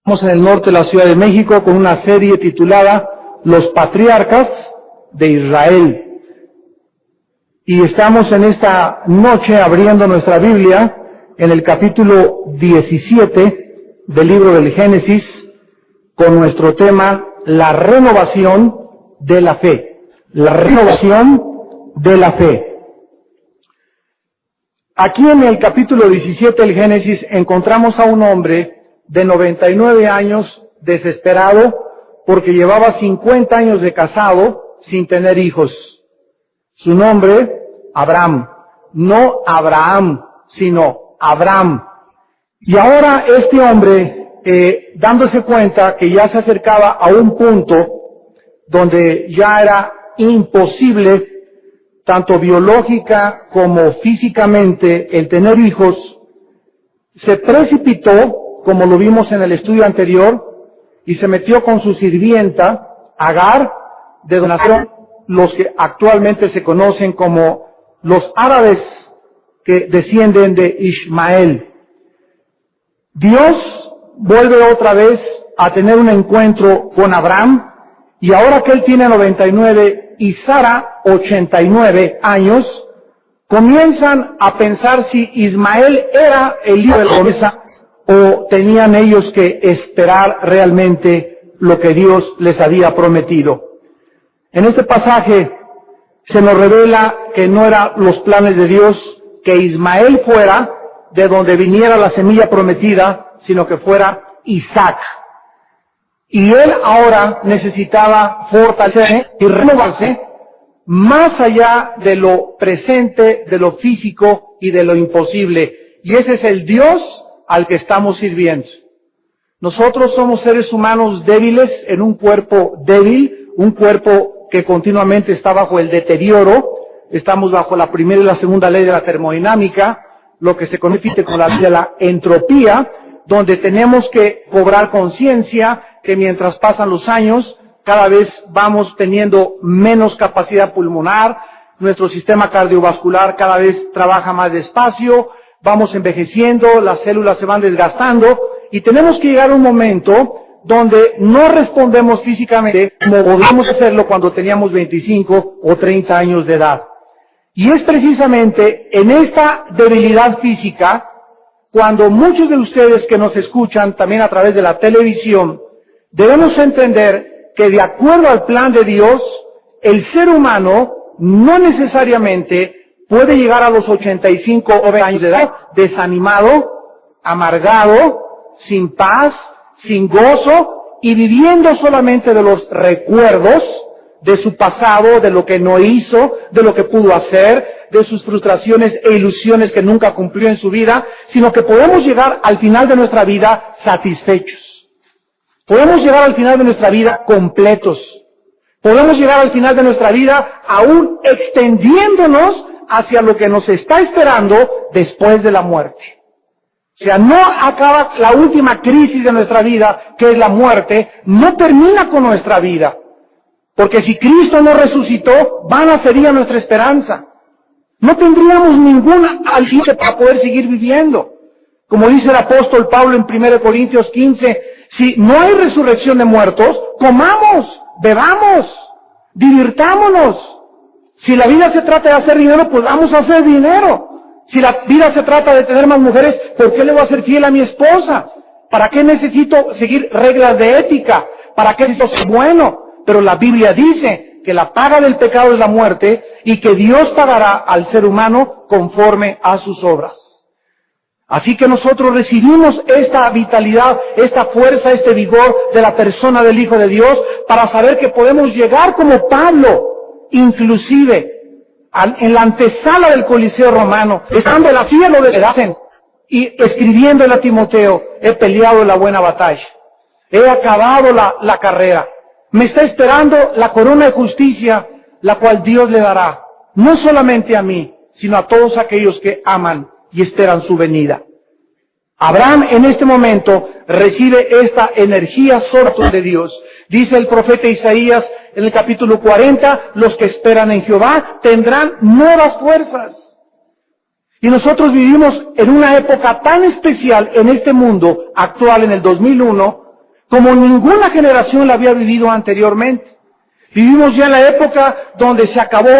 Estamos en el norte de la Ciudad de México con una serie titulada Los Patriarcas de Israel. Y estamos en esta noche abriendo nuestra Biblia en el capítulo 17 del libro del Génesis con nuestro tema La renovación de la fe. La renovación de la fe. Aquí en el capítulo 17 del Génesis encontramos a un hombre de 99 años, desesperado, porque llevaba 50 años de casado sin tener hijos. Su nombre, Abraham. No Abraham, sino Abraham. Y ahora este hombre, dándose cuenta que ya se acercaba a un punto donde ya era imposible, tanto biológica como físicamente, el tener hijos, se precipitó, como lo vimos en el estudio anterior, y se metió con su sirvienta, Agar, de donde nacieron los que actualmente se conocen como los árabes que descienden de Ismael. Dios vuelve otra vez a tener un encuentro con Abraham, y ahora que él tiene 99 y Sara 89 años, comienzan a pensar si Ismael era el hijo de la promesa o tenían ellos que esperar realmente lo que Dios les había prometido. En este pasaje se nos revela que no eran los planes de Dios que Ismael fuera de donde viniera la semilla prometida, sino que fuera Isaac. Y él ahora necesitaba fortalecerse y renovarse más allá de lo presente, de lo físico y de lo imposible. Y ese es el Dios al que estamos sirviendo. Nosotros somos seres humanos débiles en un cuerpo débil, un cuerpo que continuamente está bajo el deterioro. Estamos bajo la primera y la segunda ley de la termodinámica, lo que se conoce con la ley de la entropía, donde tenemos que cobrar conciencia que mientras pasan los años, cada vez vamos teniendo menos capacidad pulmonar, nuestro sistema cardiovascular cada vez trabaja más despacio, vamos envejeciendo, las células se van desgastando y tenemos que llegar a un momento donde no respondemos físicamente como podíamos hacerlo cuando teníamos 25 o 30 años de edad. Y es precisamente en esta debilidad física cuando muchos de ustedes que nos escuchan también a través de la televisión debemos entender que de acuerdo al plan de Dios, el ser humano no necesariamente puede llegar a los 85 o 20 años de edad desanimado, amargado, sin paz, sin gozo y viviendo solamente de los recuerdos de su pasado, de lo que no hizo, de lo que pudo hacer, de sus frustraciones e ilusiones que nunca cumplió en su vida, sino que podemos llegar al final de nuestra vida satisfechos. Podemos llegar al final de nuestra vida completos. Podemos llegar al final de nuestra vida aún extendiéndonos hacia lo que nos está esperando después de la muerte. O sea, no acaba la última crisis de nuestra vida, que es la muerte, no termina con nuestra vida. Porque si Cristo no resucitó, vana sería nuestra esperanza. No tendríamos ninguna aliciente para poder seguir viviendo. Como dice el apóstol Pablo en 1 Corintios 15, si no hay resurrección de muertos, comamos, bebamos, divirtámonos. Si la vida se trata de hacer dinero, pues vamos a hacer dinero. Si la vida se trata de tener más mujeres, ¿por qué le voy a ser fiel a mi esposa? ¿Para qué necesito seguir reglas de ética? ¿Para qué necesito ser bueno? Pero la Biblia dice que la paga del pecado es la muerte y que Dios pagará al ser humano conforme a sus obras. Así que nosotros recibimos esta vitalidad, esta fuerza, este vigor de la persona del Hijo de Dios para saber que podemos llegar como Pablo, inclusive en la antesala del Coliseo Romano, estando en la silla lo deshacen y escribiéndole a Timoteo, he peleado la buena batalla, he acabado la carrera, me está esperando la corona de justicia, la cual Dios le dará, no solamente a mí, sino a todos aquellos que aman y esperan su venida. Abraham en este momento recibe esta energía sobrenatural de Dios. Dice el profeta Isaías en el capítulo 40, los que esperan en Jehová tendrán nuevas fuerzas. Y nosotros vivimos en una época tan especial en este mundo actual, en el 2001, como ninguna generación la había vivido anteriormente. Vivimos ya en la época donde se acabó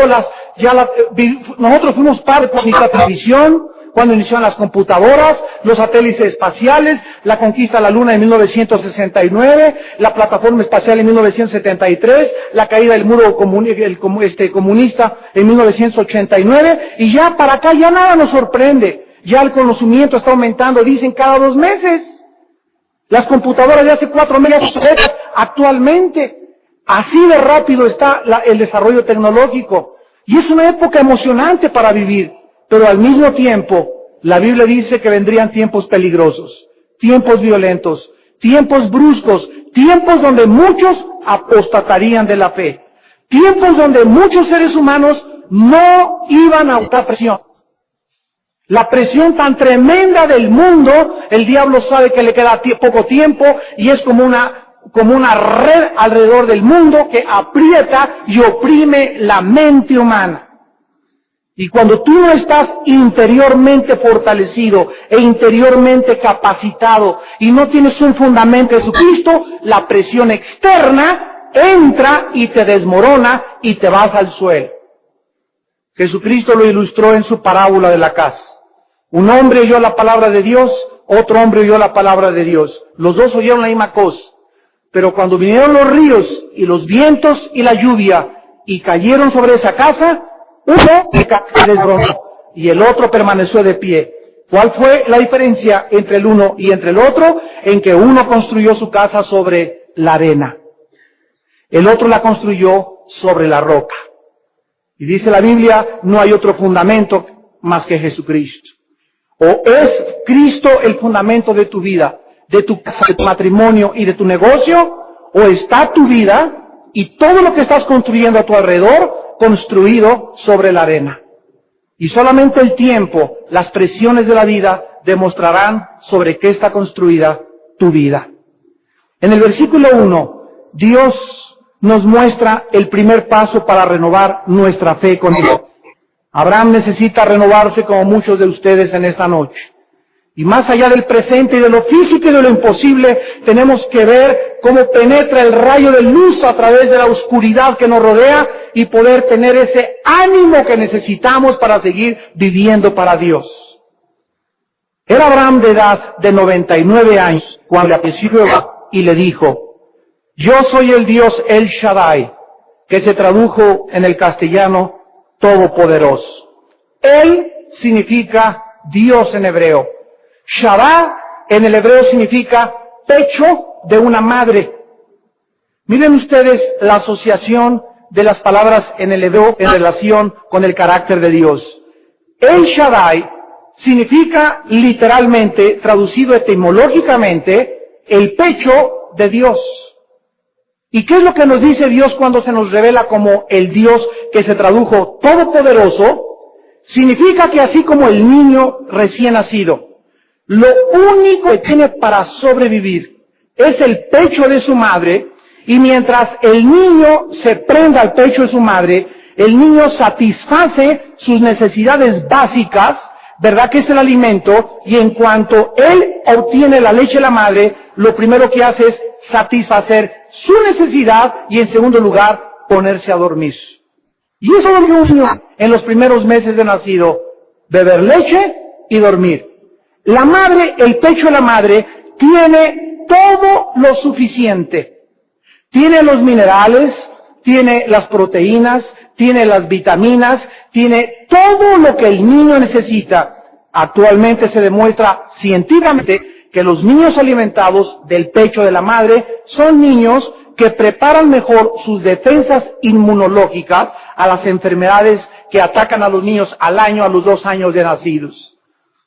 nosotros fuimos parte de la televisión, cuando iniciaron las computadoras, los satélites espaciales, la conquista de la Luna en 1969, la plataforma espacial en 1973, la caída del muro comunista en 1989, y ya para acá ya nada nos sorprende. Ya el conocimiento está aumentando, dicen cada 2 meses. Las computadoras de hace 4 meses actualmente. Así de rápido está el desarrollo tecnológico. Y es una época emocionante para vivir. Pero al mismo tiempo, la Biblia dice que vendrían tiempos peligrosos, tiempos violentos, tiempos bruscos, tiempos donde muchos apostatarían de la fe, tiempos donde muchos seres humanos no iban a aguantar presión. La presión tan tremenda del mundo, el diablo sabe que le queda poco tiempo y es como una red alrededor del mundo que aprieta y oprime la mente humana. Y cuando tú no estás interiormente fortalecido e interiormente capacitado y no tienes un fundamento de Jesucristo, la presión externa entra y te desmorona y te vas al suelo. Jesucristo lo ilustró en su parábola de la casa. Un hombre oyó la palabra de Dios, otro hombre oyó la palabra de Dios. Los dos oyeron la misma cosa. Pero cuando vinieron los ríos y los vientos y la lluvia y cayeron sobre esa casa, uno se desmoronó y el otro permaneció de pie. ¿Cuál fue la diferencia entre el uno y entre el otro? En que uno construyó su casa sobre la arena. El otro la construyó sobre la roca. Y dice la Biblia, no hay otro fundamento más que Jesucristo. O es Cristo el fundamento de tu vida, de tu casa, de tu matrimonio y de tu negocio, o está tu vida y todo lo que estás construyendo a tu alrededor construido sobre la arena. Y solamente el tiempo, las presiones de la vida demostrarán sobre qué está construida tu vida. En el versículo 1, Dios nos muestra el primer paso para renovar nuestra fe con Dios. Abraham necesita renovarse como muchos de ustedes en esta noche. Y más allá del presente y de lo físico y de lo imposible, tenemos que ver cómo penetra el rayo de luz a través de la oscuridad que nos rodea y poder tener ese ánimo que necesitamos para seguir viviendo para Dios. Era Abraham de edad de 99 años cuando le apareció Jehová y le dijo, yo soy el Dios El Shaddai, que se tradujo en el castellano Todopoderoso. Él significa Dios en hebreo. Shaddai en el hebreo significa pecho de una madre. Miren ustedes la asociación de las palabras en el hebreo en relación con el carácter de Dios. El Shaddai significa literalmente, traducido etimológicamente, el pecho de Dios. ¿Y qué es lo que nos dice Dios cuando se nos revela como el Dios que se tradujo todopoderoso? Significa que así como el niño recién nacido, lo único que tiene para sobrevivir es el pecho de su madre, y mientras el niño se prenda al pecho de su madre, el niño satisface sus necesidades básicas, ¿verdad? Que es el alimento, y en cuanto él obtiene la leche de la madre, lo primero que hace es satisfacer su necesidad y en segundo lugar, ponerse a dormir. Y eso es un niño en los primeros meses de nacido, beber leche y dormir. La madre, el pecho de la madre, tiene todo lo suficiente. Tiene los minerales, tiene las proteínas, tiene las vitaminas, tiene todo lo que el niño necesita. Actualmente se demuestra científicamente que los niños alimentados del pecho de la madre son niños que preparan mejor sus defensas inmunológicas a las enfermedades que atacan a los niños al año, a los 2 años de nacidos.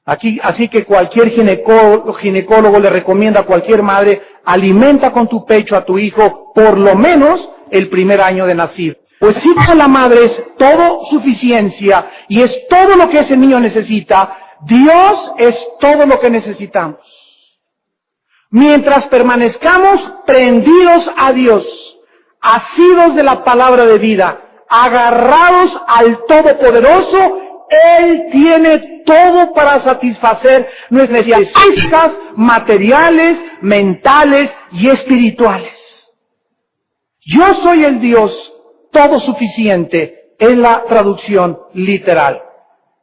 Así que cualquier ginecólogo le recomienda a cualquier madre, alimenta con tu pecho a tu hijo por lo menos el primer año de nacido. Pues si la madre es todo suficiencia y es todo lo que ese niño necesita, Dios es todo lo que necesitamos. Mientras permanezcamos prendidos a Dios, asidos de la palabra de vida, agarrados al Todopoderoso, Él tiene todo para satisfacer nuestras necesidades físicas, materiales, mentales y espirituales. Yo soy el Dios todo suficiente en la traducción literal,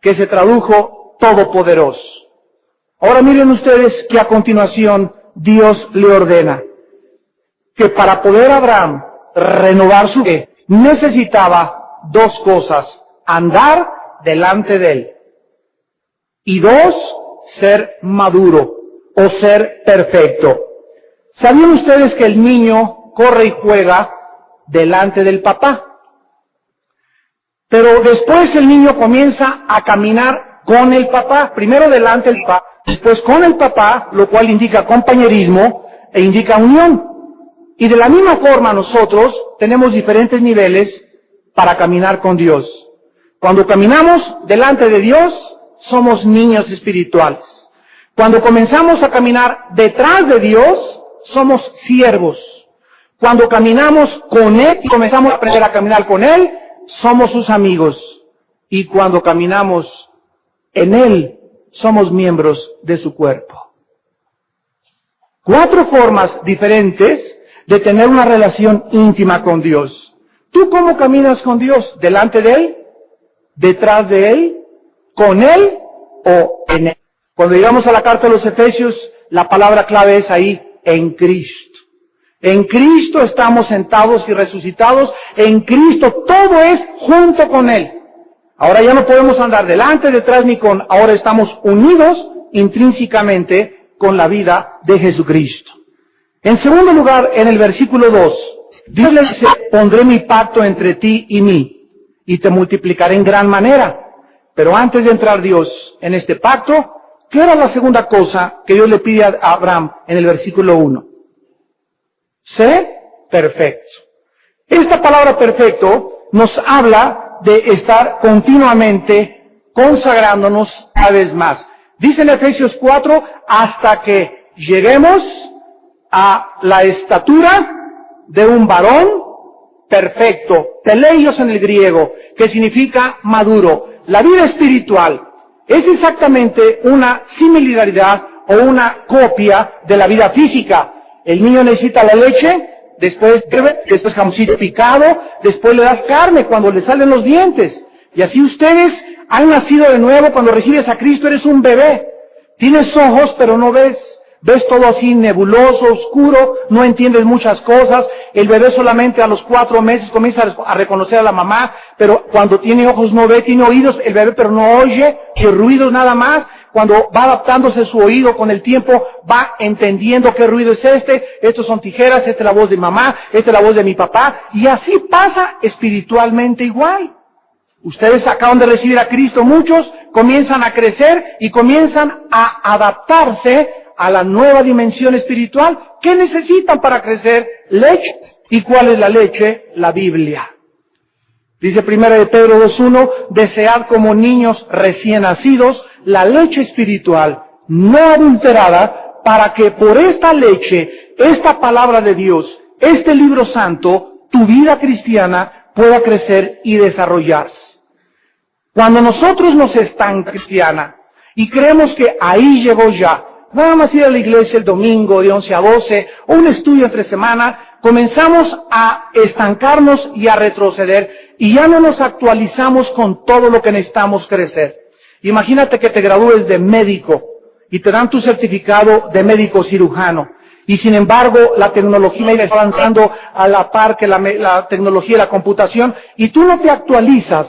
que se tradujo todopoderoso. Ahora miren ustedes que a continuación Dios le ordena que para poder Abraham renovar su fe, necesitaba dos cosas: andar delante de él, y dos, ser maduro o ser perfecto. ¿Sabían ustedes que el niño corre y juega delante del papá? Pero después el niño comienza a caminar con el papá, primero delante del papá, después con el papá, lo cual indica compañerismo e indica unión. Y de la misma forma nosotros tenemos diferentes niveles para caminar con Dios. Cuando caminamos delante de Dios, somos niños espirituales. Cuando comenzamos a caminar detrás de Dios, somos siervos. Cuando caminamos con Él y comenzamos a aprender a caminar con Él, somos sus amigos. Y cuando caminamos en Él, somos miembros de su cuerpo. 4 formas diferentes de tener una relación íntima con Dios. ¿Tú cómo caminas con Dios? ¿Delante de Él? ¿Detrás de Él? ¿Con Él o en Él? Cuando llegamos a la carta de los Efesios, la palabra clave es ahí, en Cristo. En Cristo estamos sentados y resucitados. En Cristo todo es junto con Él. Ahora ya no podemos andar delante, detrás ni con. Ahora estamos unidos intrínsecamente con la vida de Jesucristo. En segundo lugar, en el versículo 2, Dios le dice: pondré mi pacto entre ti y mí, y te multiplicaré en gran manera. Pero antes de entrar Dios en este pacto, ¿qué era la segunda cosa que Dios le pide a Abraham en el versículo 1? Sé perfecto. Esta palabra perfecto nos habla de estar continuamente consagrándonos cada vez más. Dice en Efesios 4, hasta que lleguemos a la estatura de un varón perfecto, teleios en el griego, que significa maduro. La vida espiritual es exactamente una similaridad o una copia de la vida física. El niño necesita la leche, después jamoncito picado, después le das carne cuando le salen los dientes. Y así ustedes han nacido de nuevo. Cuando recibes a Cristo eres un bebé. Tienes ojos pero no ves. Ves todo así nebuloso, oscuro, no entiendes muchas cosas. El bebé solamente a los 4 meses comienza a reconocer a la mamá, pero cuando tiene ojos no ve, tiene oídos el bebé pero no oye, y ruidos nada más. Cuando va adaptándose su oído con el tiempo, va entendiendo qué ruido es este, estos son tijeras, esta es la voz de mamá, esta es la voz de mi papá, y así pasa espiritualmente igual. Ustedes acaban de recibir a Cristo, muchos comienzan a crecer y comienzan a adaptarse a la nueva dimensión espiritual. ¿Qué necesitan para crecer? Leche. ¿Y cuál es la leche? La Biblia. Dice 1 de Pedro 2:1, desead como niños recién nacidos la leche espiritual, no adulterada, para que por esta leche, esta palabra de Dios, este libro santo, tu vida cristiana pueda crecer y desarrollarse. Cuando nosotros nos estancamos cristiana y creemos que ahí llegó ya, nada más ir a la iglesia el domingo de 11 a 12, o un estudio entre semana, comenzamos a estancarnos y a retroceder, y ya no nos actualizamos con todo lo que necesitamos crecer. Imagínate que te gradúes de médico, y te dan tu certificado de médico cirujano, y sin embargo la tecnología está avanzando a la par que la tecnología y la computación, y tú no te actualizas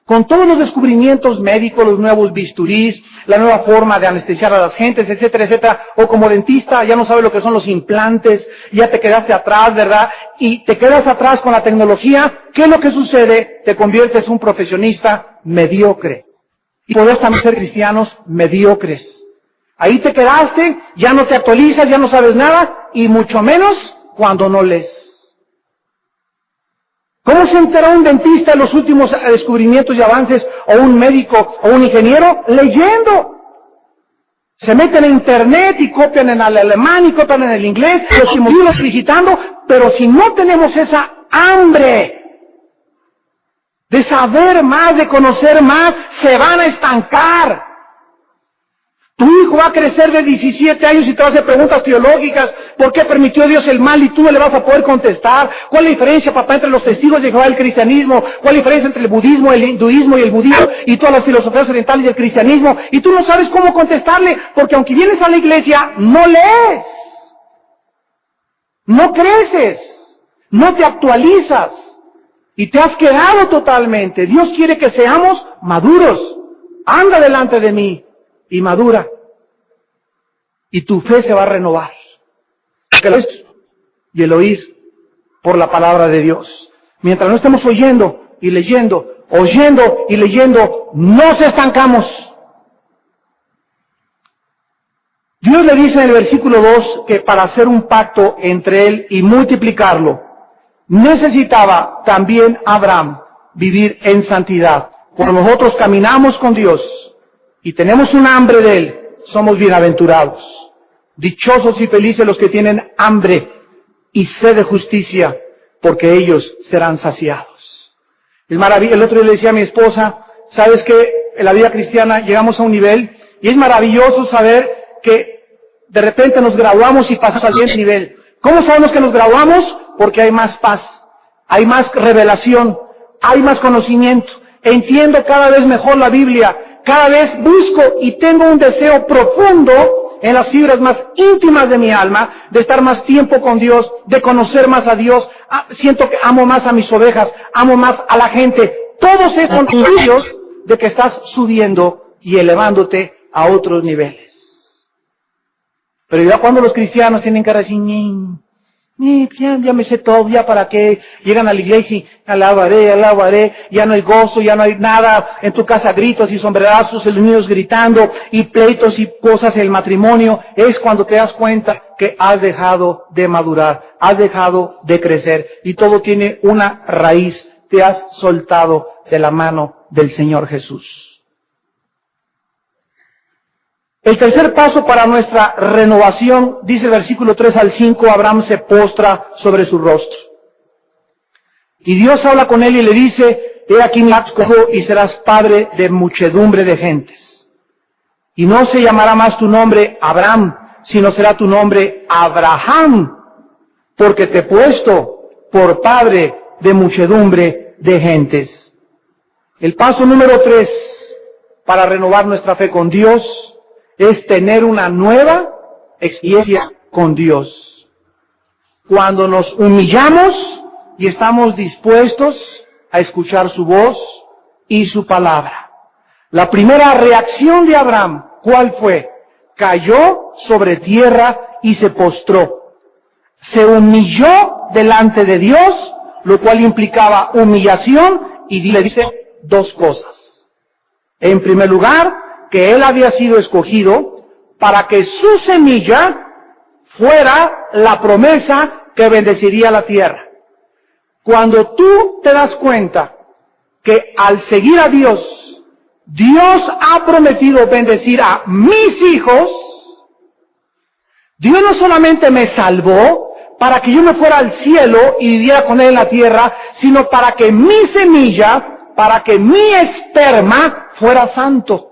con todos los descubrimientos médicos, los nuevos bisturís, la nueva forma de anestesiar a las gentes, etcétera, etcétera. O como dentista, ya no sabes lo que son los implantes, ya te quedaste atrás, ¿verdad? Y te quedas atrás con la tecnología. ¿Qué es lo que sucede? Te conviertes en un profesionista mediocre. Y podés también ser cristianos mediocres. Ahí te quedaste, ya no te actualizas, ya no sabes nada, y mucho menos cuando no lees. ¿Cómo se entera un dentista de los últimos descubrimientos y avances, o un médico, o un ingeniero? Leyendo. Se meten en internet y copian en el alemán y copian en el inglés, los libros visitando, pero si no tenemos esa hambre de saber más, de conocer más, se van a estancar. Tu hijo va a crecer de 17 años y te va a hacer preguntas teológicas. ¿Por qué permitió Dios el mal? Y tú no le vas a poder contestar. ¿Cuál es la diferencia, papá, entre los testigos de Jehová y el cristianismo? ¿Cuál es la diferencia entre el budismo, el hinduismo y el budismo y todas las filosofías orientales y el cristianismo? Y tú no sabes cómo contestarle, porque aunque vienes a la iglesia, no lees. No creces. No te actualizas. Y te has quedado totalmente. Dios quiere que seamos maduros. Anda delante de mí y madura. Y tu fe se va a renovar. Y el oír por la palabra de Dios. Mientras no estemos oyendo y leyendo, oyendo y leyendo, no se estancamos. Dios le dice en el versículo 2 que para hacer un pacto entre Él y multiplicarlo, necesitaba también Abraham vivir en santidad. Cuando nosotros caminamos con Dios y tenemos un hambre de Él, somos bienaventurados. Dichosos y felices los que tienen hambre y sed de justicia, porque ellos serán saciados. Es maravilloso. El otro día le decía a mi esposa, ¿sabes que en la vida cristiana llegamos a un nivel y es maravilloso saber que de repente nos graduamos y pasamos al siguiente nivel? ¿Cómo sabemos que nos graduamos? Porque hay más paz, hay más revelación, hay más conocimiento. Entiendo cada vez mejor la Biblia, cada vez busco y tengo un deseo profundo en las fibras más íntimas de mi alma, de estar más tiempo con Dios, de conocer más a Dios. Siento que amo más a mis ovejas, amo más a la gente. Todos esos estudios de que estás subiendo y elevándote a otros niveles. Pero ya cuando los cristianos tienen cara así, ya me sé todo, ya para qué, llegan a la iglesia y alabaré, ya no hay gozo, ya no hay nada, en tu casa gritos y sombrerazos, los niños gritando, y pleitos y cosas en el matrimonio, es cuando te das cuenta que has dejado de madurar, has dejado de crecer, y todo tiene una raíz, te has soltado de la mano del Señor Jesús. El tercer paso para nuestra renovación, dice el versículo 3 al 5, Abraham se postra sobre su rostro. Y Dios habla con él y le dice, he aquí me escojo y serás padre de muchedumbre de gentes. Y no se llamará más tu nombre Abraham, sino será tu nombre Abraham, porque te he puesto por padre de muchedumbre de gentes. El paso número 3 para renovar nuestra fe con Dios es tener una nueva experiencia con Dios. Cuando nos humillamos y estamos dispuestos a escuchar su voz y su palabra. La primera reacción de Abraham, ¿cuál fue? Cayó sobre tierra y se postró. Se humilló delante de Dios, lo cual implicaba humillación, y le dice dos cosas. En primer lugar, que él había sido escogido para que su semilla fuera la promesa que bendeciría la tierra. Cuando tú te das cuenta que al seguir a Dios, Dios ha prometido bendecir a mis hijos, Dios no solamente me salvó para que yo me fuera al cielo y viviera con Él en la tierra, sino para que mi semilla, para que mi esperma fuera santo.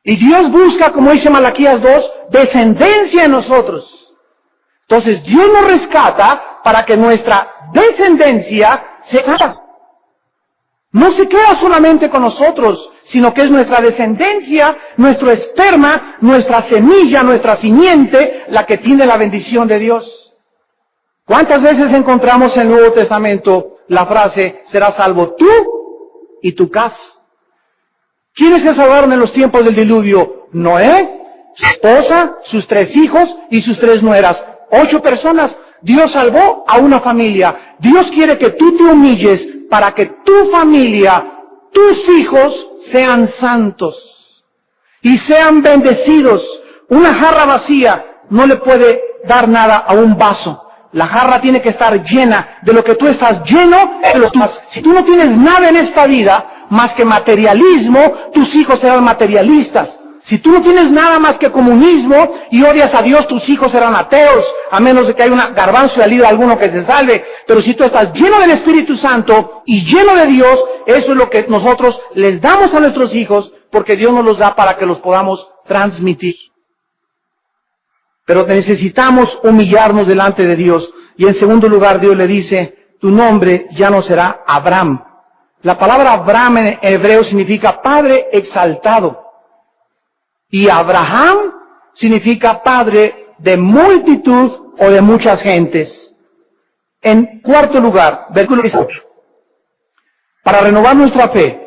Y Dios busca, como dice Malaquías 2, descendencia en nosotros. Entonces Dios nos rescata para que nuestra descendencia se haga. No se queda solamente con nosotros, sino que es nuestra descendencia, nuestro esperma, nuestra semilla, nuestra simiente, la que tiene la bendición de Dios. ¿Cuántas veces encontramos en el Nuevo Testamento la frase, serás salvo tú y tu casa? ¿Quiénes se salvaron en los tiempos del diluvio? Noé, su esposa, sus 3 hijos y sus 3 nueras. 8 personas. Dios salvó a una familia. Dios quiere que tú te humilles para que tu familia, tus hijos, sean santos y sean bendecidos. Una jarra vacía no le puede dar nada a un vaso. La jarra tiene que estar llena de lo que tú estás lleno de lo que tú has. Si tú no tienes nada en esta vida más que materialismo, tus hijos serán materialistas. Si tú no tienes nada más que comunismo y odias a Dios, tus hijos serán ateos, a menos de que haya una garbanzo de alida alguno que se salve. Pero si tú estás lleno del Espíritu Santo y lleno de Dios, eso es lo que nosotros les damos a nuestros hijos, porque Dios nos los da para que los podamos transmitir. Pero necesitamos humillarnos delante de Dios. Y en segundo lugar, Dios le dice, tu nombre ya no será Abraham. La palabra Abraham en hebreo significa padre exaltado. Y Abraham significa padre de multitud o de muchas gentes. En cuarto lugar, versículo 18. Para renovar nuestra fe,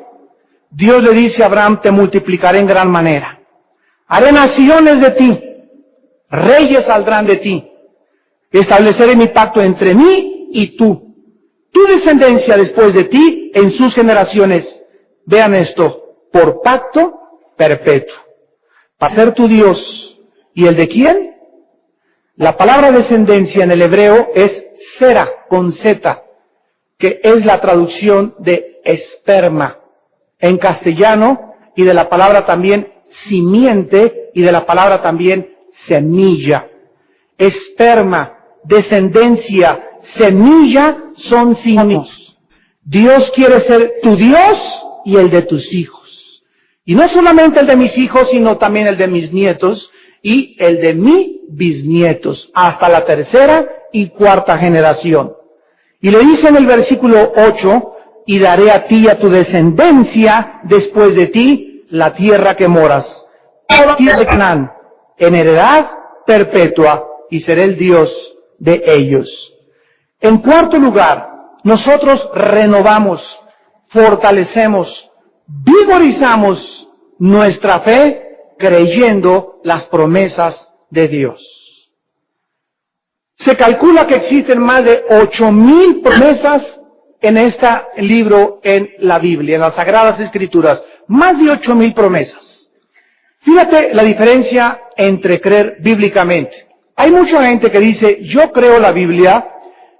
Dios le dice a Abraham, te multiplicaré en gran manera. Haré naciones de ti, reyes saldrán de ti. Estableceré mi pacto entre mí y tú. Tu descendencia después de ti en sus generaciones. Vean esto, por pacto perpetuo. Para ser tu Dios. ¿Y el de quién? La palabra descendencia en el hebreo es sera, con Z, que es la traducción de esperma en castellano, y de la palabra también simiente, y de la palabra también semilla. Esperma, descendencia, semilla son sinónimos. Dios quiere ser tu Dios y el de tus hijos. Y no solamente el de mis hijos, sino también el de mis nietos y el de mis bisnietos, hasta la tercera y cuarta generación. Y le dice en el versículo 8, y daré a ti y a tu descendencia después de ti la tierra que moras, toda tierra de Canaán, en heredad perpetua, y seré el Dios de ellos. En cuarto lugar, nosotros renovamos, fortalecemos, vigorizamos nuestra fe creyendo las promesas de Dios. Se calcula que existen más de 8,000 promesas en este libro, en la Biblia, en las Sagradas Escrituras. Más de 8,000 promesas. Fíjate la diferencia entre creer bíblicamente. Hay mucha gente que dice, yo creo la Biblia,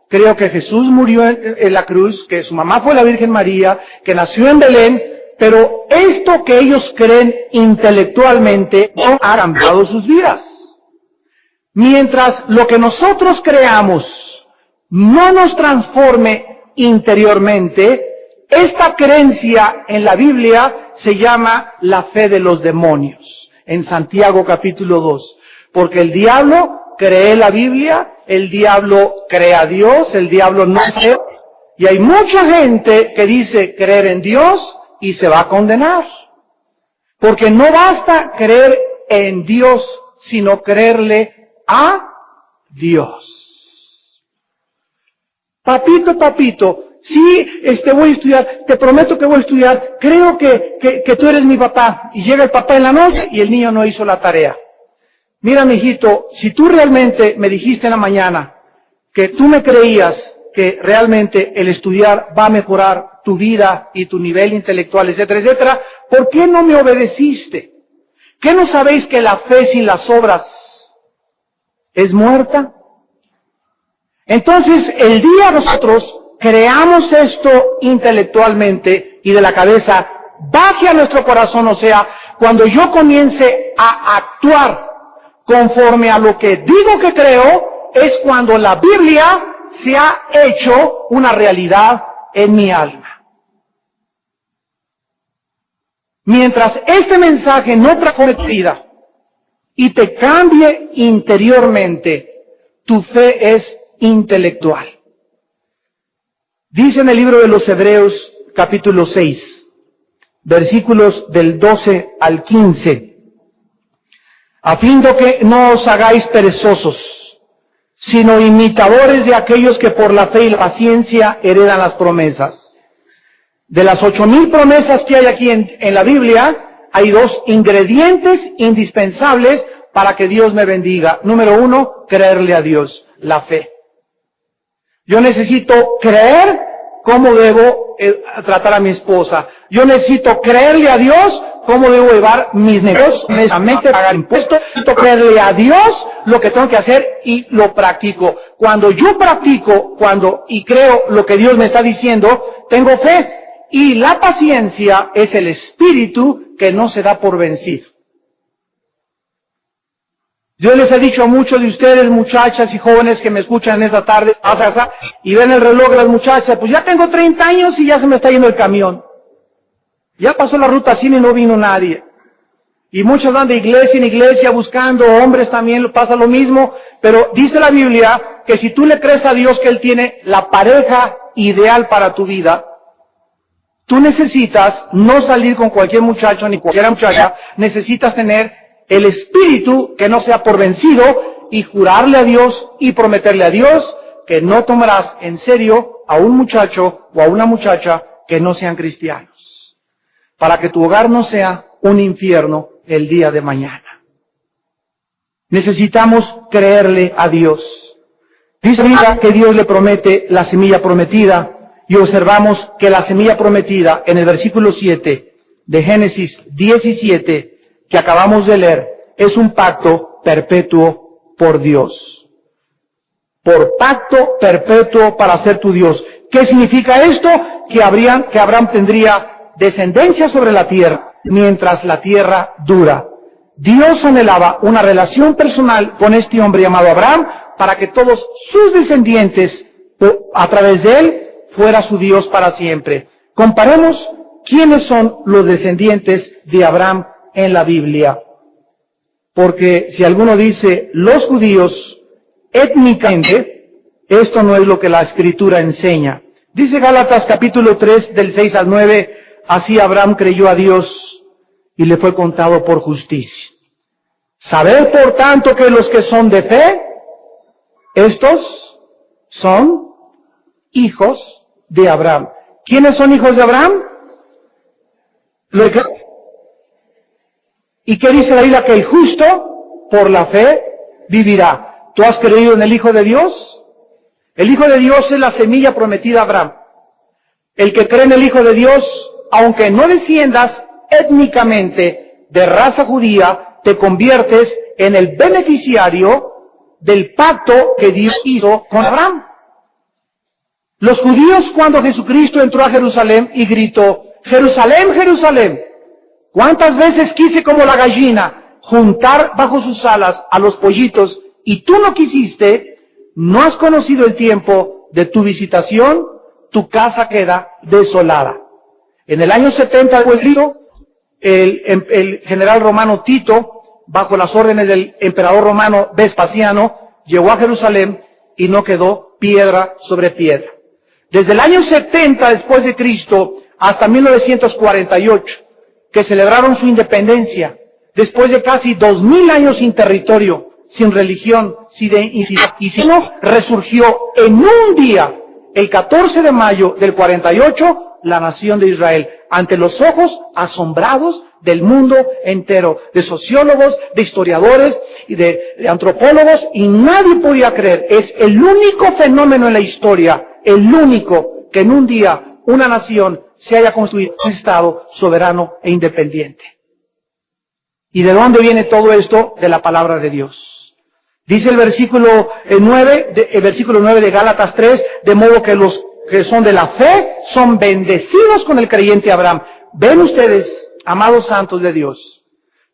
creo que Jesús murió en la cruz, que su mamá fue la Virgen María, que nació en Belén, pero esto que ellos creen intelectualmente no ha cambiado sus vidas. Mientras lo que nosotros creamos no nos transforme interiormente, esta creencia en la Biblia se llama la fe de los demonios. En Santiago capítulo 2. Porque el diablo cree la Biblia, el diablo cree a Dios, el diablo no cree. Y hay mucha gente que dice creer en Dios y se va a condenar. Porque no basta creer en Dios, sino creerle a Dios. Papito, sí, voy a estudiar, te prometo que voy a estudiar, creo que tú eres mi papá. Y llega el papá en la noche y el niño no hizo la tarea. Mira, mijito, si tú realmente me dijiste en la mañana que tú me creías que realmente el estudiar va a mejorar tu vida y tu nivel intelectual, etcétera, etcétera, ¿por qué no me obedeciste? ¿Qué no sabéis que la fe sin las obras es muerta? Entonces, el día nosotros creamos esto intelectualmente y de la cabeza baje a nuestro corazón, o sea, cuando yo comience a actuar conforme a lo que digo que creo, es cuando la Biblia se ha hecho una realidad en mi alma. Mientras este mensaje no transforme tu vida y te cambie interiormente, tu fe es intelectual. Dice en el libro de los Hebreos, capítulo 6, versículos del 12 al 15, a fin de que no os hagáis perezosos, sino imitadores de aquellos que por la fe y la paciencia heredan las promesas. De las 8,000 promesas que hay aquí en la Biblia, hay 2 ingredientes indispensables para que Dios me bendiga. Número 1, creerle a Dios, la fe. Yo necesito creer cómo debo tratar a mi esposa. Yo necesito creerle a Dios cómo debo llevar mis negocios, honestamente pagar impuestos. Necesito creerle a Dios lo que tengo que hacer y lo practico. Cuando yo practico, y creo lo que Dios me está diciendo, tengo fe. Y la paciencia es el espíritu que no se da por vencido. Yo les he dicho a muchos de ustedes, muchachas y jóvenes que me escuchan en esta tarde, y ven el reloj de las muchachas, pues ya tengo 30 años y ya se me está yendo el camión. Ya pasó la ruta 100 y no vino nadie. Y muchos van de iglesia en iglesia buscando, hombres también pasa lo mismo, pero dice la Biblia que si tú le crees a Dios que Él tiene la pareja ideal para tu vida, tú necesitas no salir con cualquier muchacho ni cualquier muchacha, necesitas tener el espíritu que no sea por vencido y jurarle a Dios y prometerle a Dios que no tomarás en serio a un muchacho o a una muchacha que no sean cristianos, para que tu hogar no sea un infierno el día de mañana. Necesitamos creerle a Dios. Dice que Dios le promete la semilla prometida y observamos que la semilla prometida en el versículo 7 de Génesis 17 que acabamos de leer es un pacto perpetuo por Dios. Por pacto perpetuo para ser tu Dios. ¿Qué significa esto? Que Abraham tendría descendencia sobre la tierra mientras la tierra dura. Dios anhelaba una relación personal con este hombre llamado Abraham para que todos sus descendientes, a través de él, fuera su Dios para siempre. Comparemos quiénes son los descendientes de Abraham en la Biblia. Porque si alguno dice los judíos étnicamente, esto no es lo que la Escritura enseña. Dice Gálatas capítulo 3 del 6 al 9, así Abraham creyó a Dios y le fue contado por justicia. Sabed por tanto que los que son de fe, estos son hijos de Abraham. ¿Quiénes son hijos de Abraham? ¿Y qué dice la Biblia? Que el justo por la fe vivirá. ¿Tú has creído en el Hijo de Dios? El Hijo de Dios es la semilla prometida a Abraham. El que cree en el Hijo de Dios, aunque no desciendas étnicamente de raza judía, te conviertes en el beneficiario del pacto que Dios hizo con Abraham. Los judíos, cuando Jesucristo entró a Jerusalén y gritó, Jerusalén, Jerusalén, ¿cuántas veces quise como la gallina juntar bajo sus alas a los pollitos y tú no quisiste? No has conocido el tiempo de tu visitación, tu casa queda desolada. En el año 70 después de Cristo, el general romano Tito, bajo las órdenes del emperador romano Vespasiano, llegó a Jerusalén y no quedó piedra sobre piedra. Desde el año 70 después de Cristo hasta 1948, que celebraron su independencia, después de casi 2000 años sin territorio, sin religión, sin identidad, y si no, resurgió en un día, el 14 de mayo del 48, la nación de Israel, ante los ojos asombrados del mundo entero, de sociólogos, de historiadores y de antropólogos, y nadie podía creer. Es el único fenómeno en la historia, el único, que en un día una nación se haya construido un Estado soberano e independiente. ¿Y de dónde viene todo esto? De la palabra de Dios. Dice el versículo 9 de Gálatas 3, de modo que los que son de la fe son bendecidos con el creyente Abraham. ¿Ven ustedes, amados santos de Dios,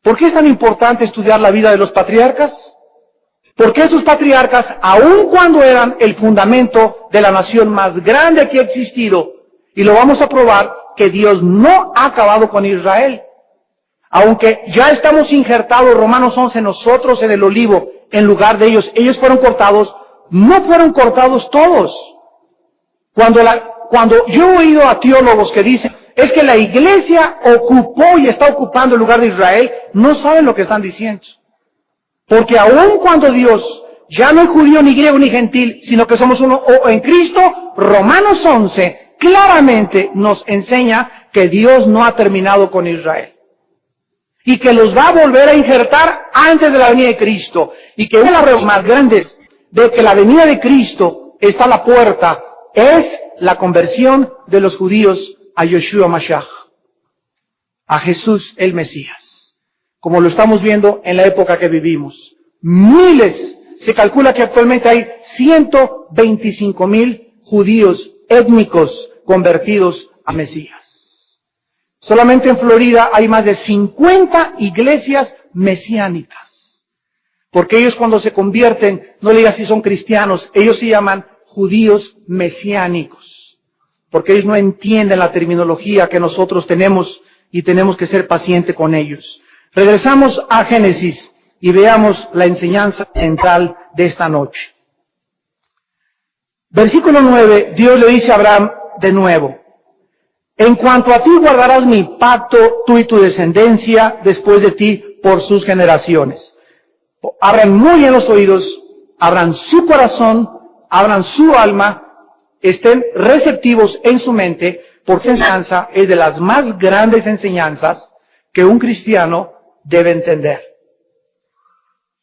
por qué es tan importante estudiar la vida de los patriarcas? Porque esos patriarcas, aun cuando eran el fundamento de la nación más grande que ha existido, y lo vamos a probar, que Dios no ha acabado con Israel. Aunque ya estamos injertados, Romanos 11, nosotros en el olivo, en lugar de ellos, ellos fueron cortados, no fueron cortados todos. Cuando yo he oído a teólogos que dicen, es que la iglesia ocupó y está ocupando el lugar de Israel, no saben lo que están diciendo. Porque aun cuando Dios ya no es judío ni griego ni gentil, sino que somos uno en Cristo, Romanos 11 claramente nos enseña que Dios no ha terminado con Israel. Y que los va a volver a injertar antes de la venida de Cristo. Y que una de las razones más grandes de que la venida de Cristo está a la puerta es la conversión de los judíos a Yeshua Mashiach, a Jesús el Mesías. Como lo estamos viendo en la época que vivimos. Miles, se calcula que actualmente hay 125,000 judíos étnicos convertidos a Mesías. Solamente en Florida hay más de 50 iglesias mesiánicas. Porque ellos cuando se convierten, no le digas si son cristianos, ellos se llaman judíos mesiánicos. Porque ellos no entienden la terminología que nosotros tenemos y tenemos que ser pacientes con ellos. Regresamos a Génesis y veamos la enseñanza central de esta noche. Versículo 9, Dios le dice a Abraham de nuevo: en cuanto a ti guardarás mi pacto, tú y tu descendencia después de ti por sus generaciones. Abran muy en los oídos, abran su corazón, abran su alma, estén receptivos en su mente, porque esta enseñanza es de las más grandes enseñanzas que un cristiano debe entender.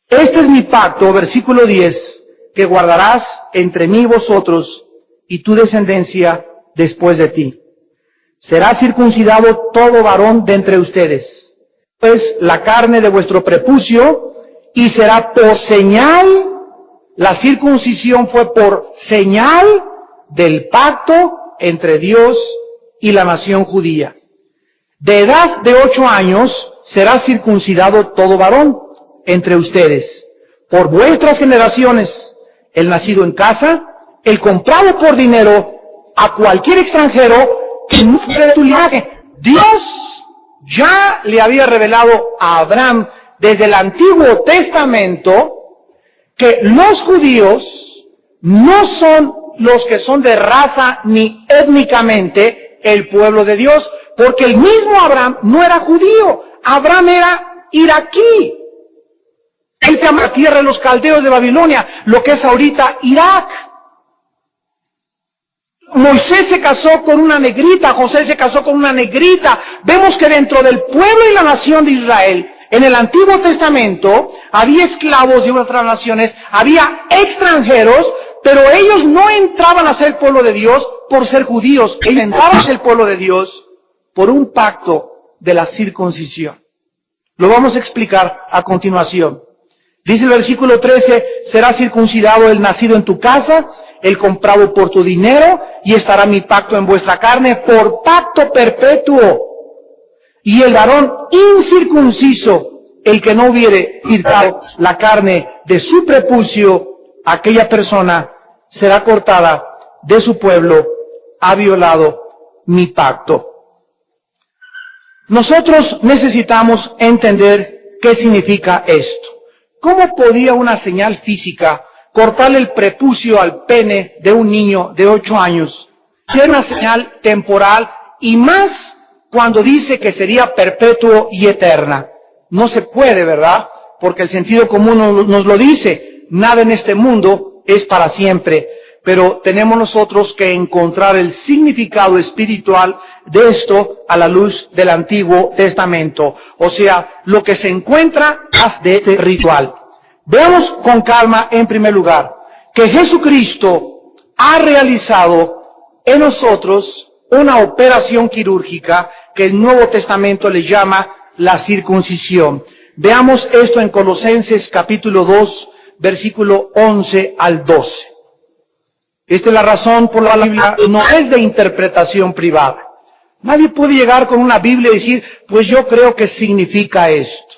Este es mi pacto, versículo 10, que guardarás entre mí y vosotros y tu descendencia después de ti. Será circuncidado todo varón de entre ustedes, pues la carne de vuestro prepucio, y será por señal. La circuncisión fue por señal del pacto entre Dios y la nación judía. De edad de 8 años será circuncidado todo varón entre ustedes. Por vuestras generaciones, el nacido en casa, el comprado por dinero, a cualquier extranjero que no fuera de tu linaje. Dios ya le había revelado a Abraham desde el Antiguo Testamento que los judíos no son los que son de raza ni étnicamente el pueblo de Dios, porque el mismo Abraham no era judío, Abraham era iraquí. Él se llama la tierra de los caldeos de Babilonia, lo que es ahorita Irak. Moisés se casó con una negrita, José se casó con una negrita. Vemos que dentro del pueblo y la nación de Israel, en el Antiguo Testamento, había esclavos de otras naciones, había extranjeros, pero ellos no entraban a ser pueblo de Dios por ser judíos, ellos entraban a ser pueblo de Dios por un pacto de la circuncisión. Lo vamos a explicar a continuación. Dice el versículo 13, será circuncidado el nacido en tu casa, el comprado por tu dinero, y estará mi pacto en vuestra carne por pacto perpetuo. Y el varón incircunciso, el que no hubiere circuncidado la carne de su prepucio, aquella persona será cortada de su pueblo, ha violado mi pacto. Nosotros necesitamos entender qué significa esto. ¿Cómo podía una señal física cortarle el prepucio al pene de un niño de 8 años? Ser una señal temporal, y más cuando dice que sería perpetuo y eterna. No se puede, ¿verdad? Porque el sentido común nos lo dice. Nada en este mundo es para siempre. Pero tenemos nosotros que encontrar el significado espiritual de esto a la luz del Antiguo Testamento. O sea, lo que se encuentra de este ritual. Veamos con calma, en primer lugar, que Jesucristo ha realizado en nosotros una operación quirúrgica que el Nuevo Testamento le llama la circuncisión. Veamos esto en Colosenses capítulo 2, versículo 11 al 12. Esta es la razón por la que la Biblia no es de interpretación privada. Nadie puede llegar con una Biblia y decir, pues yo creo que significa esto.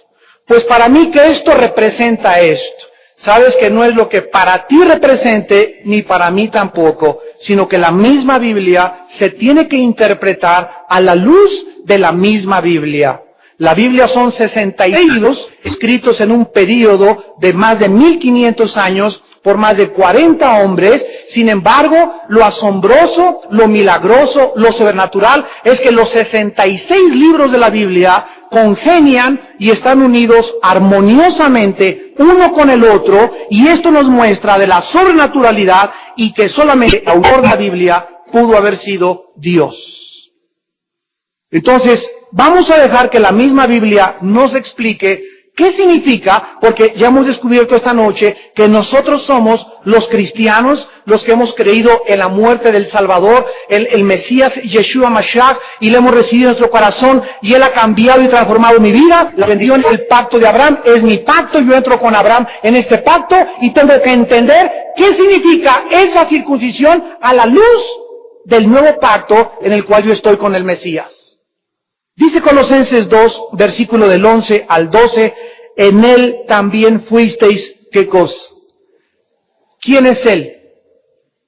Pues para mí que esto representa esto. Sabes que no es lo que para ti represente, ni para mí tampoco, sino que la misma Biblia se tiene que interpretar a la luz de la misma Biblia. La Biblia son 66 libros escritos en un período de más de 1500 años por más de 40 hombres. Sin embargo, lo asombroso, lo milagroso, lo sobrenatural es que los 66 libros de la Biblia congenian y están unidos armoniosamente uno con el otro, y esto nos muestra de la sobrenaturalidad y que solamente el autor de la Biblia pudo haber sido Dios. Entonces, vamos a dejar que la misma Biblia nos explique ¿qué significa? Porque ya hemos descubierto esta noche que nosotros somos los cristianos, los que hemos creído en la muerte del Salvador, el Mesías Yeshua Mashiach, y le hemos recibido en nuestro corazón, y Él ha cambiado y transformado mi vida. La bendición, el pacto de Abraham es mi pacto, yo entro con Abraham en este pacto, y tengo que entender qué significa esa circuncisión a la luz del nuevo pacto en el cual yo estoy con el Mesías. Dice Colosenses 2, versículo del 11 al 12, en Él también fuisteis, ¿qué cosa? ¿Quién es Él?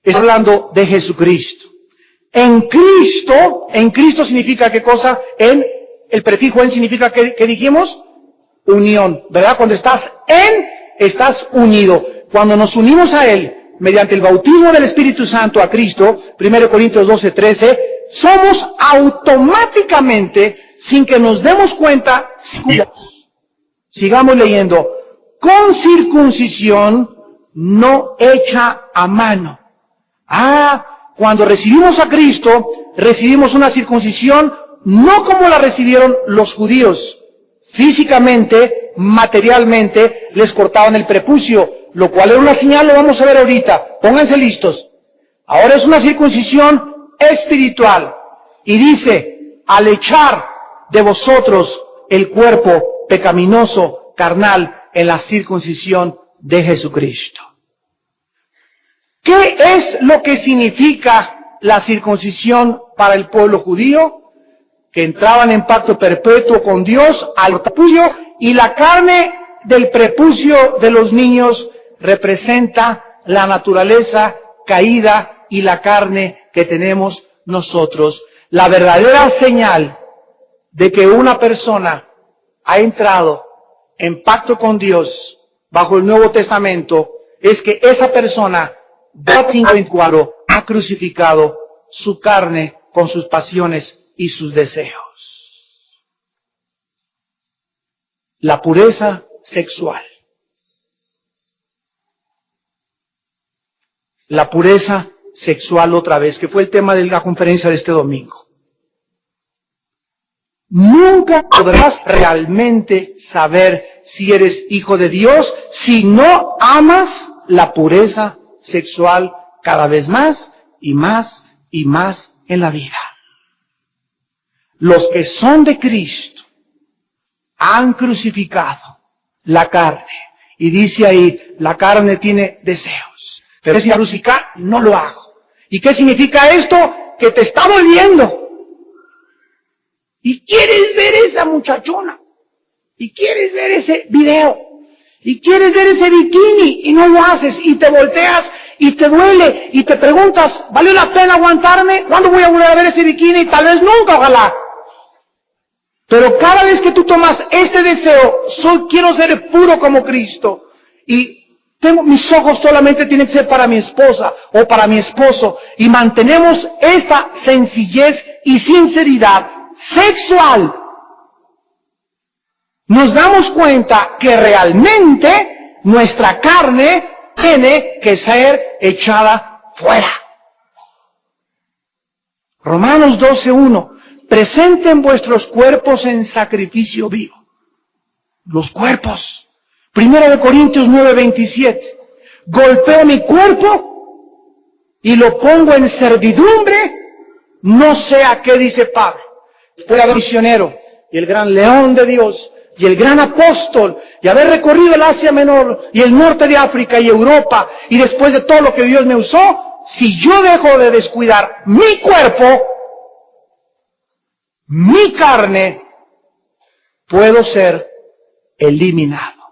Está hablando de Jesucristo. En Cristo significa ¿qué cosa? En el prefijo en significa que dijimos unión, ¿verdad? Cuando estás en, estás unido. Cuando nos unimos a Él, mediante el bautismo del Espíritu Santo a Cristo, 1 Corintios 12:13, somos automáticamente, sin que nos demos cuenta, sigamos leyendo, con circuncisión no hecha a mano. Cuando recibimos a Cristo, recibimos una circuncisión no como la recibieron los judíos. Físicamente, materialmente, les cortaban el prepucio, lo cual era una señal, lo vamos a ver ahorita. Pónganse listos. Ahora es una circuncisión espiritual. Y dice, al echar de vosotros el cuerpo pecaminoso, carnal, en la circuncisión de Jesucristo. ¿Qué es lo que significa la circuncisión para el pueblo judío? Que entraban en pacto perpetuo con Dios al prepucio, y la carne del prepucio de los niños representa la naturaleza caída y la carne que tenemos nosotros. La verdadera señal de que una persona ha entrado en pacto con Dios bajo el Nuevo Testamento es que esa persona ha crucificado su carne con sus pasiones y sus deseos. La pureza sexual. La pureza sexual otra vez, que fue el tema de la conferencia de este domingo. Nunca podrás realmente saber si eres hijo de Dios si no amas la pureza sexual cada vez más y más y más en la vida. Los que son de Cristo han crucificado la carne. Y dice ahí, la carne tiene deseos. Pero si crucificar, no lo hago. ¿Y qué significa esto? Que te está volviendo. Y quieres ver esa muchachona. Y quieres ver ese video. Y quieres ver ese bikini. Y no lo haces. Y te volteas. Y te duele. Y te preguntas, ¿valió la pena aguantarme? ¿Cuándo voy a volver a ver ese bikini? Tal vez nunca, ojalá. Pero cada vez que tú tomas este deseo, quiero ser puro como Cristo. Y mis ojos solamente tienen que ser para mi esposa o para mi esposo. Y mantenemos esta sencillez y sinceridad sexual. Nos damos cuenta que realmente nuestra carne tiene que ser echada fuera. Romanos 12:1. Presenten vuestros cuerpos en sacrificio vivo. Los cuerpos. 1 Corintios 9:27. Golpeo mi cuerpo y lo pongo en servidumbre, no sé a qué dice Pablo. Fue el misionero y el gran león de Dios y el gran apóstol, y haber recorrido el Asia Menor y el norte de África y Europa, y después de todo lo que Dios me usó, si yo dejo de descuidar mi cuerpo, mi carne, puedo ser eliminado.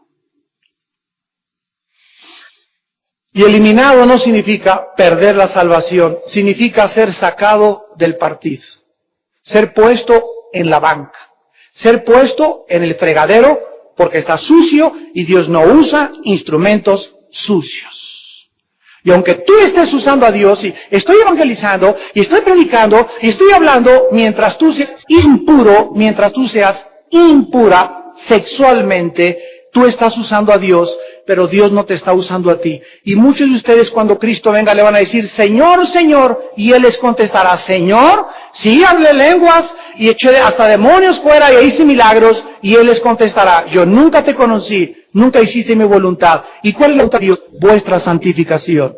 Y eliminado no significa perder la salvación, significa ser sacado del partido, ser puesto en la banca, ser puesto en el fregadero porque está sucio y Dios no usa instrumentos sucios. Y aunque tú estés usando a Dios y estoy evangelizando y estoy predicando y estoy hablando, mientras tú seas impuro, mientras tú seas impura sexualmente, tú estás usando a Dios, pero Dios no te está usando a ti. Y muchos de ustedes cuando Cristo venga le van a decir, Señor, Señor, y Él les contestará, Señor, sí hablé lenguas y eché hasta demonios fuera y hice milagros, y Él les contestará, yo nunca te conocí, nunca hiciste mi voluntad. ¿Y cuál es la voluntad de Dios? Vuestra santificación.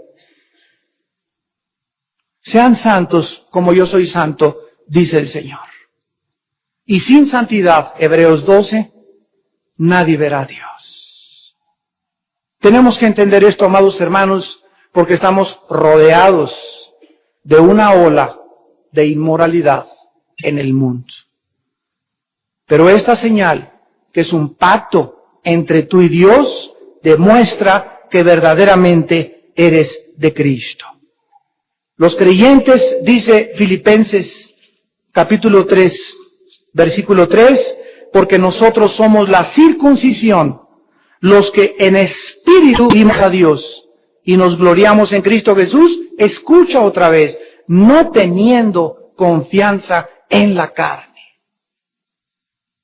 Sean santos como yo soy santo, dice el Señor. Y sin santidad, Hebreos 12, nadie verá a Dios. Tenemos que entender esto, amados hermanos, porque estamos rodeados de una ola de inmoralidad en el mundo. Pero esta señal, que es un pacto entre tú y Dios, demuestra que verdaderamente eres de Cristo. Los creyentes, dice Filipenses capítulo 3, Versículo 3, porque nosotros somos la circuncisión, los que en espíritu vimos a Dios y nos gloriamos en Cristo Jesús. Escucha otra vez, no teniendo confianza en la carne.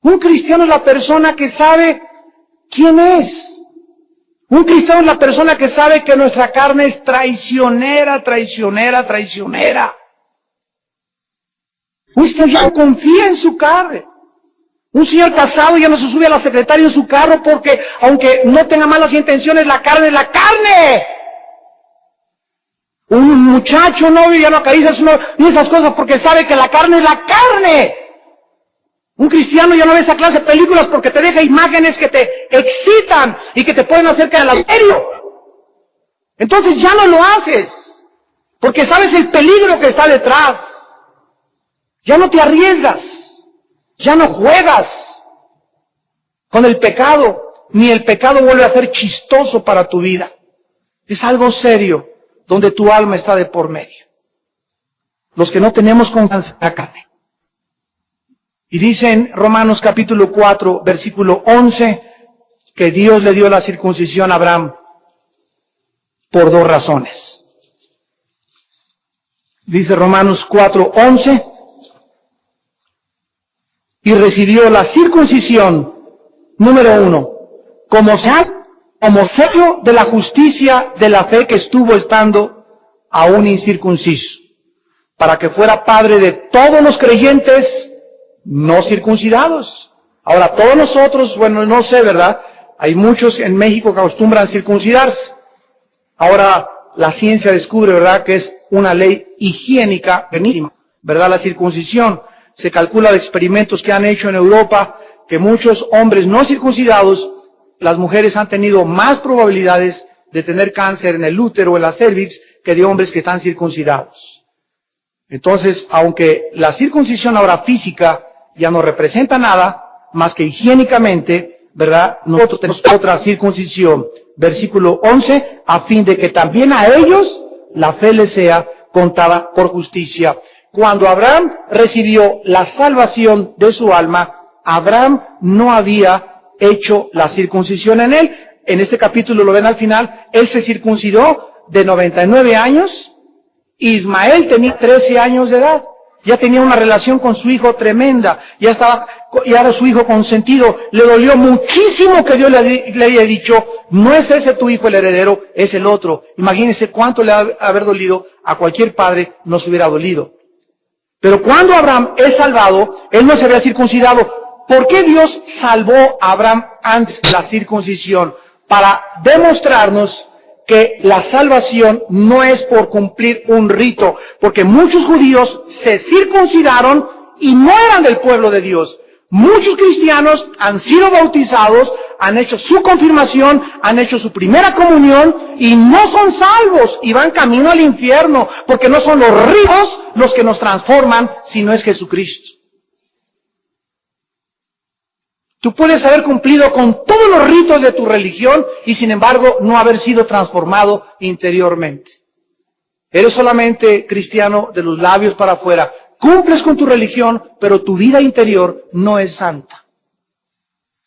Un cristiano es la persona que sabe quién es. Un cristiano es la persona que sabe que nuestra carne es traicionera, traicionera, traicionera. Un cristiano ya no confía en su carne. Un señor casado ya no se sube a la secretaria en su carro porque, aunque no tenga malas intenciones, la carne es la carne. Un muchacho, novio, ya no acaricia su novio, y esas cosas porque sabe que la carne es la carne. Un cristiano ya no ve esa clase de películas porque te deja imágenes que te excitan y que te pueden hacer caer al adulterio. Entonces ya no lo haces, porque sabes el peligro que está detrás. Ya no te arriesgas, ya no juegas con el pecado, ni el pecado vuelve a ser chistoso para tu vida. Es algo serio, donde tu alma está de por medio. Los que no tenemos confianza en la carne. Y dice en Romanos capítulo 4, versículo 11, que Dios le dio la circuncisión a Abraham por dos razones. Dice Romanos 4, 11, y recibió la circuncisión, número 1, como sello de la justicia de la fe que estuvo estando aún incircunciso, para que fuera padre de todos los creyentes no circuncidados. Ahora, todos nosotros, bueno, no sé, ¿verdad? Hay muchos en México que acostumbran circuncidarse. Ahora, la ciencia descubre, ¿verdad?, que es una ley higiénica benísima, ¿verdad? La circuncisión. Se calcula de experimentos que han hecho en Europa que muchos hombres no circuncidados, las mujeres han tenido más probabilidades de tener cáncer en el útero o en la cervix que de hombres que están circuncidados. Entonces, aunque la circuncisión ahora física ya no representa nada, más que higiénicamente, ¿verdad? Nosotros tenemos otra circuncisión. Versículo 11, a fin de que también a ellos la fe les sea contada por justicia. Cuando Abraham recibió la salvación de su alma, Abraham no había hecho la circuncisión en él. En este capítulo lo ven al final, él se circuncidó de 99 años, Ismael tenía 13 años de edad, ya tenía una relación con su hijo tremenda, ya era su hijo consentido, le dolió muchísimo que Dios le haya dicho, no es ese tu hijo el heredero, es el otro. Imagínense cuánto le ha haber dolido, a cualquier padre nos hubiera dolido. Pero cuando Abraham es salvado, él no se había circuncidado. ¿Por qué Dios salvó a Abraham antes de la circuncisión? Para demostrarnos que la salvación no es por cumplir un rito, porque muchos judíos se circuncidaron y no eran del pueblo de Dios. Muchos cristianos han sido bautizados, han hecho su confirmación, han hecho su primera comunión y no son salvos y van camino al infierno, porque no son los ritos los que nos transforman, sino es Jesucristo. Tú puedes haber cumplido con todos los ritos de tu religión y sin embargo no haber sido transformado interiormente. Eres solamente cristiano de los labios para afuera. Cumples con tu religión, pero tu vida interior no es santa.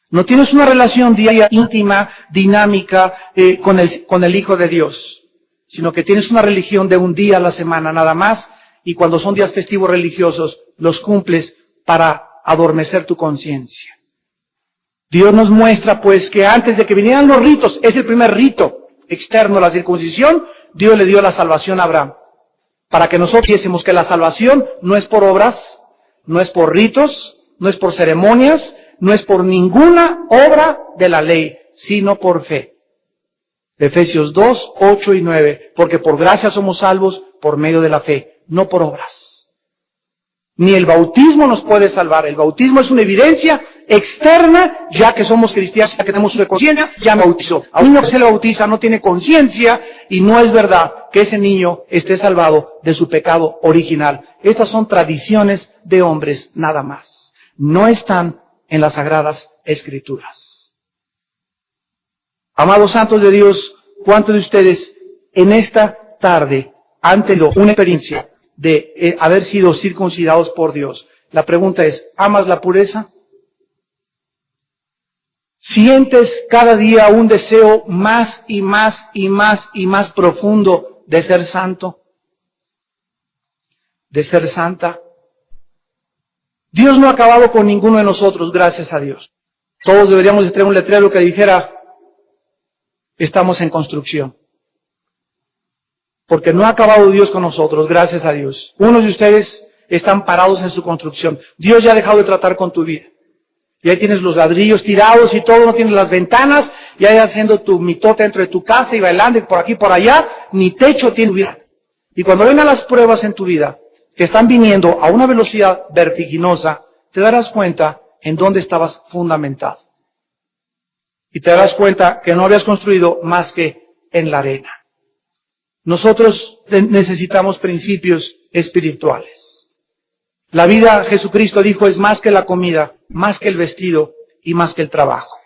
No tienes una relación diaria, íntima, dinámica con el Hijo de Dios, sino que tienes una religión de un día a la semana nada más, y cuando son días festivos religiosos, los cumples para adormecer tu conciencia. Dios nos muestra pues que antes de que vinieran los ritos, es el primer rito externo, la circuncisión, Dios le dio la salvación a Abraham. Para que nosotros viésemos que la salvación no es por obras, no es por ritos, no es por ceremonias, no es por ninguna obra de la ley, sino por fe. Efesios 2, 8 y 9, porque por gracia somos salvos por medio de la fe, no por obras. Ni el bautismo nos puede salvar. El bautismo es una evidencia externa, ya que somos cristianos, ya que tenemos una conciencia, ya me bautizó. A un niño que se le bautiza no tiene conciencia y no es verdad que ese niño esté salvado de su pecado original. Estas son tradiciones de hombres nada más. No están en las Sagradas Escrituras. Amados santos de Dios, ¿cuántos de ustedes en esta tarde han tenido una experiencia de haber sido circuncidados por Dios? La pregunta es, ¿amas la pureza? ¿Sientes cada día un deseo más y más y más y más profundo de ser santo? ¿De ser santa? Dios no ha acabado con ninguno de nosotros, gracias a Dios. Todos deberíamos de tener un letrero que dijera, estamos en construcción. Porque no ha acabado Dios con nosotros, gracias a Dios. Unos de ustedes están parados en su construcción. Dios ya ha dejado de tratar con tu vida. Y ahí tienes los ladrillos tirados y todo, no tienes las ventanas, y ahí haciendo tu mitote dentro de tu casa y bailando y por aquí por allá, ni techo tiene tu vida. Y cuando vengan las pruebas en tu vida, que están viniendo a una velocidad vertiginosa, te darás cuenta en dónde estabas fundamentado. Y te darás cuenta que no habías construido más que en la arena. Nosotros necesitamos principios espirituales. La vida, Jesucristo dijo, es más que la comida, más que el vestido y más que el trabajo.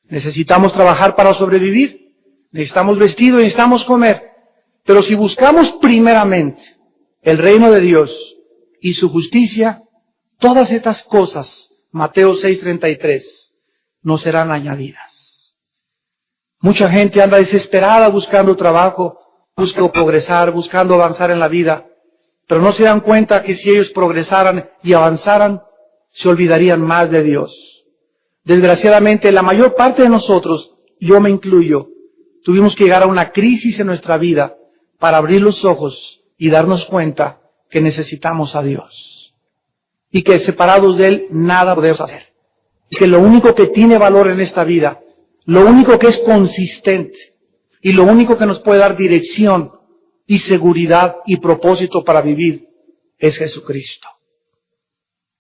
Necesitamos trabajar para sobrevivir, necesitamos vestido y necesitamos comer. Pero si buscamos primeramente el reino de Dios y su justicia, todas estas cosas, Mateo 6:33, nos serán añadidas. Mucha gente anda desesperada buscando trabajo, buscando progresar, buscando avanzar en la vida, pero no se dan cuenta que si ellos progresaran y avanzaran, se olvidarían más de Dios. Desgraciadamente, la mayor parte de nosotros, yo me incluyo, tuvimos que llegar a una crisis en nuestra vida para abrir los ojos y darnos cuenta que necesitamos a Dios. Y que separados de Él, nada podemos hacer. Y que lo único que tiene valor en esta vida, lo único que es consistente, y lo único que nos puede dar dirección y seguridad y propósito para vivir es Jesucristo.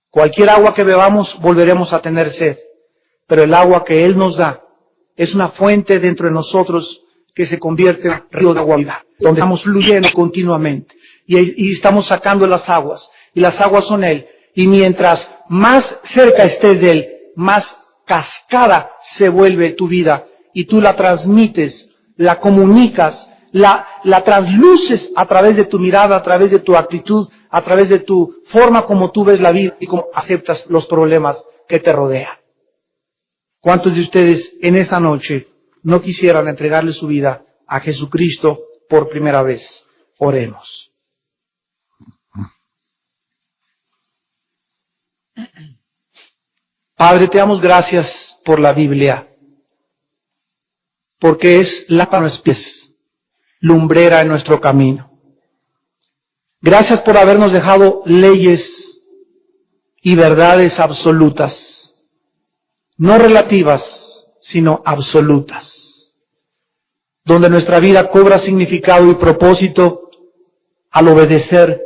Cualquier agua que bebamos volveremos a tener sed, pero el agua que Él nos da es una fuente dentro de nosotros que se convierte en río de agua viva, donde estamos fluyendo continuamente y estamos sacando las aguas, y las aguas son Él, y mientras más cerca estés de Él, más cascada se vuelve tu vida, y tú la transmites, la comunicas, la trasluces a través de tu mirada, a través de tu actitud, a través de tu forma como tú ves la vida y cómo aceptas los problemas que te rodean. ¿Cuántos de ustedes en esta noche no quisieran entregarle su vida a Jesucristo por primera vez? Oremos. Padre, te damos gracias por la Biblia, porque es lámpara a nuestros pies, lumbrera en nuestro camino. Gracias por habernos dejado leyes y verdades absolutas, no relativas, sino absolutas, donde nuestra vida cobra significado y propósito al obedecer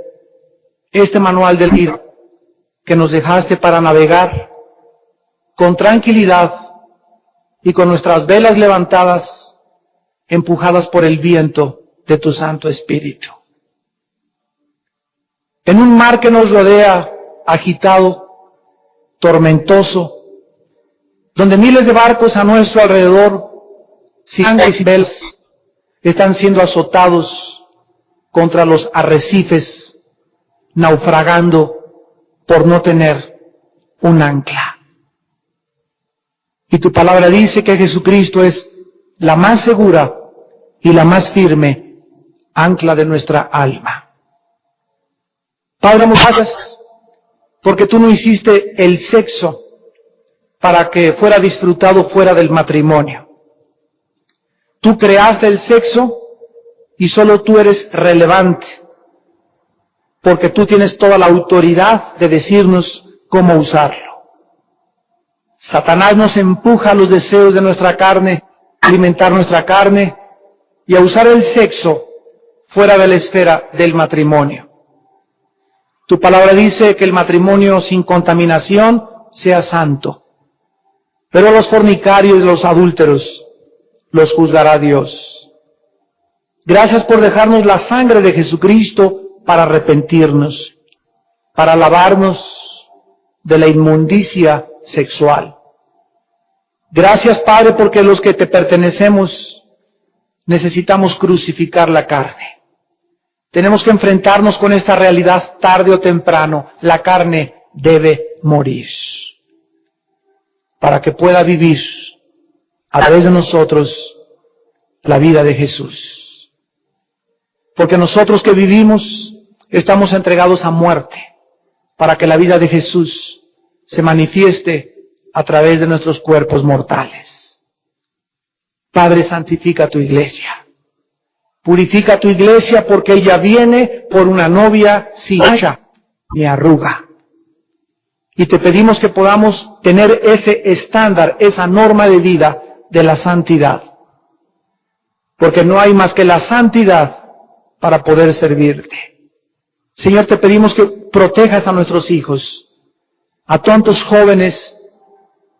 este manual del día que nos dejaste para navegar con tranquilidad y con nuestras velas levantadas, empujadas por el viento de tu Santo Espíritu. En un mar que nos rodea, agitado, tormentoso, donde miles de barcos a nuestro alrededor, sin anclas y velas, están siendo azotados contra los arrecifes, naufragando por no tener un ancla. Y tu palabra dice que Jesucristo es la más segura y la más firme ancla de nuestra alma. Padre, muchas gracias porque tú no hiciste el sexo para que fuera disfrutado fuera del matrimonio. Tú creaste el sexo y solo tú eres relevante, porque tú tienes toda la autoridad de decirnos cómo usarlo. Satanás nos empuja a los deseos de nuestra carne, a alimentar nuestra carne y a usar el sexo fuera de la esfera del matrimonio. Tu palabra dice que el matrimonio sin contaminación sea santo, pero los fornicarios y los adúlteros los juzgará Dios. Gracias por dejarnos la sangre de Jesucristo para arrepentirnos, para lavarnos de la inmundicia sexual. Gracias, Padre, porque los que te pertenecemos necesitamos crucificar la carne. Tenemos que enfrentarnos con esta realidad tarde o temprano. La carne debe morir, para que pueda vivir a través de nosotros la vida de Jesús. Porque nosotros que vivimos estamos entregados a muerte, para que la vida de Jesús se manifieste a través de nuestros cuerpos mortales. Padre, santifica tu iglesia. Purifica tu iglesia, porque ella viene por una novia sin mancha ni arruga. Y te pedimos que podamos tener ese estándar, esa norma de vida de la santidad. Porque no hay más que la santidad para poder servirte. Señor, te pedimos que protejas a nuestros hijos, a tantos jóvenes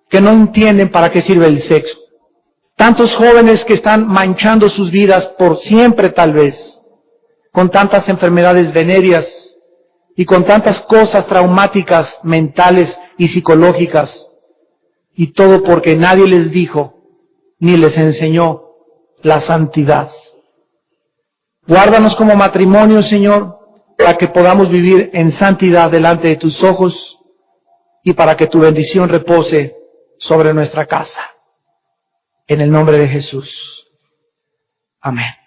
que no entienden para qué sirve el sexo. Tantos jóvenes que están manchando sus vidas por siempre tal vez, con tantas enfermedades venéreas y con tantas cosas traumáticas mentales y psicológicas, y todo porque nadie les dijo ni les enseñó la santidad. Guárdanos como matrimonio, Señor, para que podamos vivir en santidad delante de tus ojos y para que tu bendición repose sobre nuestra casa. En el nombre de Jesús. Amén.